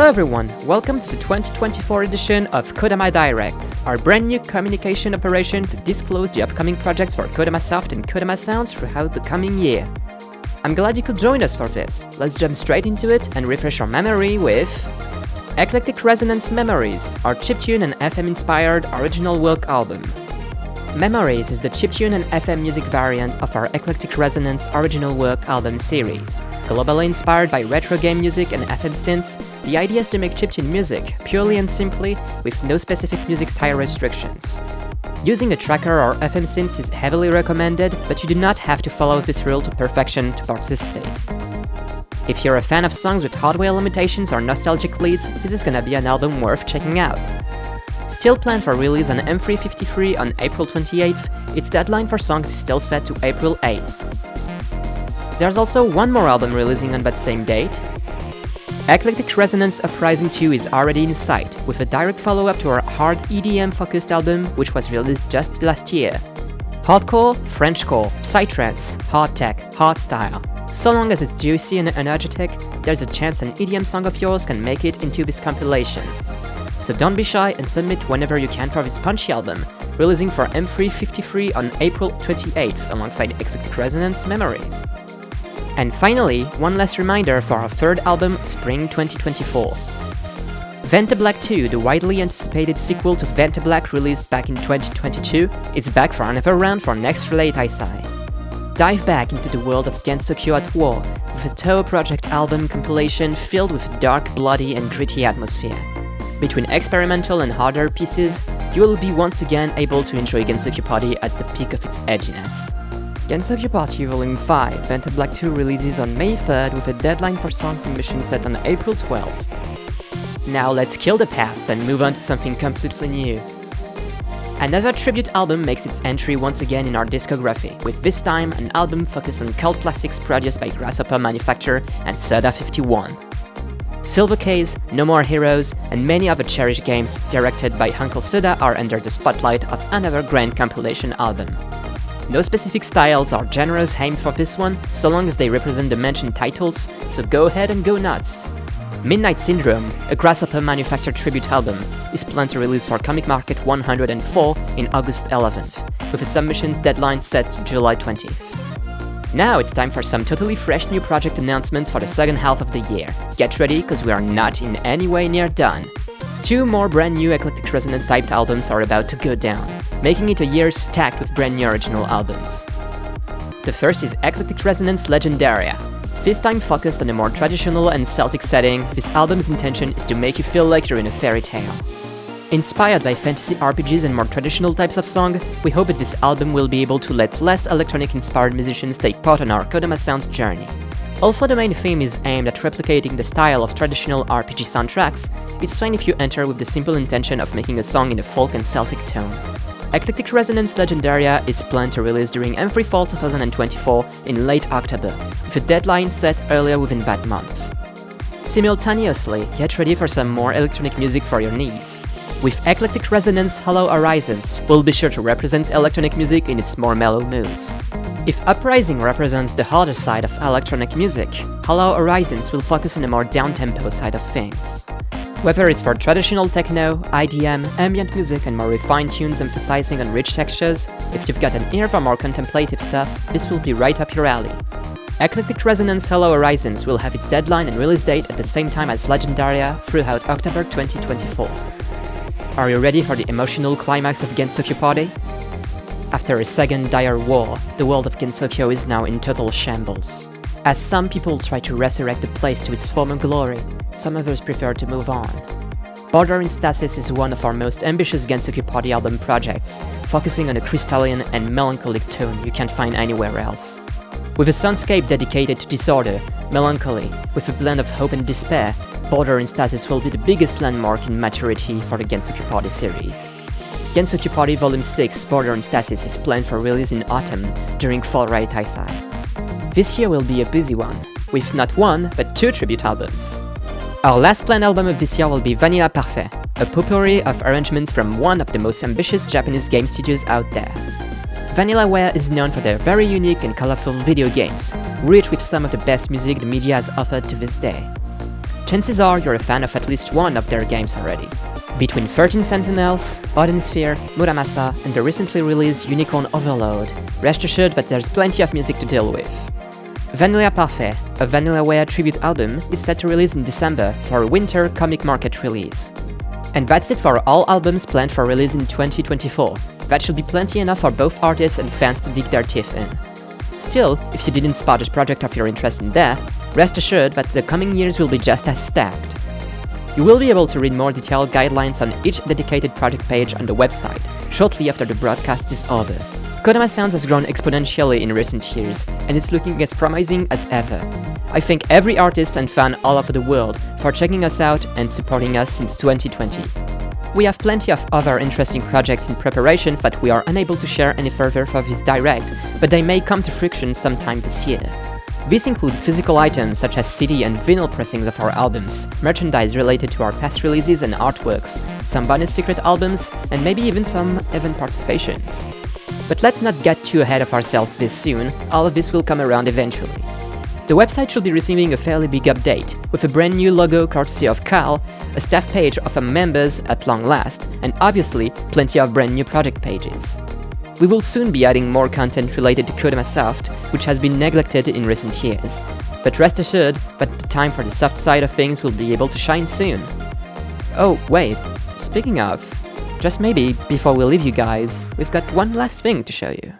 Hello everyone, welcome to the 2024 edition of Kodama Direct, our brand new communication operation to disclose the upcoming projects for KodamaSoft and KodamaSounds throughout the coming year. I'm glad you could join us for this. Let's jump straight into it and refresh our memory with Eclectic Resonance Memories, our chiptune and FM-inspired original work album. Memories is the chiptune and FM music variant of our Eclectic Resonance original work album series. Globally inspired by retro game music and FM synths, the idea is to make chiptune music purely and simply with no specific music style restrictions. Using a tracker or FM synths is heavily recommended, but you do not have to follow this rule to perfection to participate. If you're a fan of songs with hardware limitations or nostalgic leads, this is gonna be an album worth checking out. Still planned for release on M353 on April 28th, its deadline for songs is still set to April 8th. There's also one more album releasing on that same date. Eclectic Resonance Apprising 2 is already in sight, with a direct follow-up to our hard EDM-focused album, which was released just last year. Hardcore, Frenchcore, psytrance, hard tech, hardstyle. So long as it's juicy and energetic, there's a chance an EDM song of yours can make it into this compilation. So don't be shy and submit whenever you can for this punchy album, releasing for M353 on April 28th alongside Eclectic Resonance Memories. And finally, one last reminder for our third album, Spring 2024. Venta Black 2, the widely anticipated sequel to Venta Black released back in 2022, is back for another round for next Relate Isai. Dive back into the world of Gensokyo at War with a Toho Project album compilation filled with a dark, bloody and gritty atmosphere. Between experimental and harder pieces, you will be once again able to enjoy Gensokyo Party at the peak of its edginess. Gensokyo Party Volume 5 Venta Black 2 releases on May 3rd with a deadline for song submission set on April 12th. Now let's kill the past and move on to something completely new. Another tribute album makes its entry once again in our discography, with this time an album focused on cult classics produced by Grasshopper Manufacture and Soda 51. Silver Case, No More Heroes, and many other cherished games directed by Uncle Soda are under the spotlight of another grand compilation album. No specific styles or genres aimed for this one, so long as they represent the mentioned titles, so go ahead and go nuts! Midnight Syndrome, a Grasshopper Manufacture tribute album, is planned to release for Comic Market 104 in August 11th, with a submissions deadline set to July 20th. Now it's time for some totally fresh new project announcements for the second half of the year. Get ready, cause we are not in any way near done. 2 more brand new Eclectic Resonance typed albums are about to go down, making it a year stacked with brand new original albums. The first is Eclectic Resonance Legendaria. This time focused on a more traditional and Celtic setting, this album's intention is to make you feel like you're in a fairy tale. Inspired by fantasy RPGs and more traditional types of song, we hope that this album will be able to let less electronic-inspired musicians take part on our KodamaSounds journey. Although the main theme is aimed at replicating the style of traditional RPG soundtracks, it's fine if you enter with the simple intention of making a song in a folk and Celtic tone. Eclectic Resonance Legendaria is planned to release during M3 Fall 2024 in late October, with a deadline set earlier within that month. Simultaneously, get ready for some more electronic music for your needs. With Eclectic Resonance Holo Horizons, we'll be sure to represent electronic music in its more mellow moods. If Uprising represents the harder side of electronic music, Holo Horizons will focus on a more down-tempo side of things. Whether it's for traditional techno, IDM, ambient music and more refined tunes emphasizing on rich textures, if you've got an ear for more contemplative stuff, this will be right up your alley. Eclectic Resonance Holo Horizons will have its deadline and release date at the same time as Legendaria throughout October 2024. Are you ready for the emotional climax of Gensokyo Party? After a second dire war, the world of Gensokyo is now in total shambles. As some people try to resurrect the place to its former glory, some others prefer to move on. Border in Stasis is one of our most ambitious Gensokyo Party album projects, focusing on a crystalline and melancholic tone you can't find anywhere else. With a soundscape dedicated to disorder, melancholy, with a blend of hope and despair, Border in Stasis will be the biggest landmark in maturity for the Gensokyo Party series. Gensokyo Party Volume 6 Border in Stasis is planned for release in autumn during Fall Right Isai. This year will be a busy one, with not one, but 2 tribute albums. Our last planned album of this year will be Vanilla Parfait, a potpourri of arrangements from one of the most ambitious Japanese game studios out there. Vanillaware is known for their very unique and colorful video games, rich with some of the best music the media has offered to this day. chances are you're a fan of at least one of their games already. Between 13 Sentinels, Odin Sphere, Muramasa, and the recently released Unicorn Overload, rest assured that there's plenty of music to deal with. Vanilla Parfait, a Vanillaware tribute album, is set to release in December for a winter comic market release. And that's it for all albums planned for release in 2024. That should be plenty enough for both artists and fans to dig their teeth in. Still, if you didn't spot a project of your interest in there, rest assured that the coming years will be just as stacked. You will be able to read more detailed guidelines on each dedicated project page on the website, shortly after the broadcast is over. KodamaSounds has grown exponentially in recent years, and it's looking as promising as ever. I thank every artist and fan all over the world for checking us out and supporting us since 2020. We have plenty of other interesting projects in preparation that we are unable to share any further for this direct, but they may come to fruition sometime this year. These include physical items such as CD and vinyl pressings of our albums, merchandise related to our past releases and artworks, some bonus secret albums, and maybe even some event participations. But let's not get too ahead of ourselves this soon, all of this will come around eventually. The website should be receiving a fairly big update, with a brand new logo courtesy of Carl, a staff page of our members at long last, and obviously plenty of brand new project pages. We will soon be adding more content related to KodamaSoft, which has been neglected in recent years. But rest assured that the time for the soft side of things will be able to shine soon. Oh, wait, speaking of, just maybe, before we leave you guys, we've got one last thing to show you.